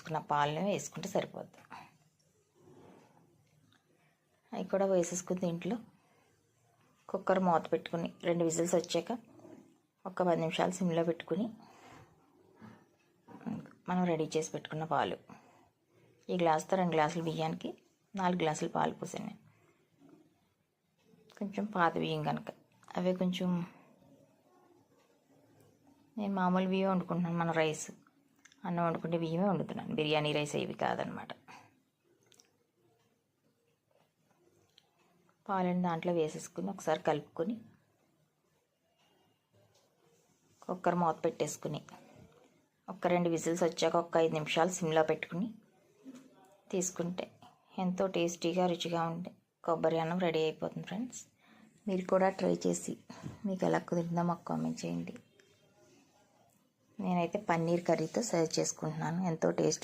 మరిగించుకున్న పాలను వేసుకుంటే సరిపోద్ది. అవి కూడా వేసేసుకుని దీంట్లో కుక్కర్ మూత పెట్టుకుని 2 విజిల్స్ వచ్చాక ఒక 10 నిమిషాలు సిమ్లో పెట్టుకుని మనం రెడీ చేసి పెట్టుకున్న పాలు, ఈ గ్లాస్తో 2 గ్లాసులు బియ్యానికి 4 గ్లాసులు పాలు పోసాను. కొంచెం పాత బియ్యం కనుక అవి కొంచెం, నేను మామూలు బియ్యం వండుకుంటున్నాను. మన రైస్ అన్నం వండుకుంటే బియ్యమే వండుతున్నాను, బిర్యానీ రైస్ ఇవి కాదనమాట. పాలను దాంట్లో వేసేసుకుని ఒకసారి కలుపుకొని కుక్కర్ మూత పెట్టేసుకుని ఒక 2 విజిల్స్ వచ్చాక ఒక 5 నిమిషాలు సిమ్లో పెట్టుకుని తీసుకుంటే ఎంతో టేస్టీగా రుచిగా ఉండే కొబ్బరి అన్నం రెడీ అయిపోతుంది ఫ్రెండ్స్. మీరు కూడా ట్రై చేసి మీకు ఎలా కుదిరిందో మాకు కామెంట్ చేయండి. నేనైతే పన్నీర్ కర్రీతో సర్వ్ చేసుకుంటున్నాను. ఎంతో టేస్ట్గా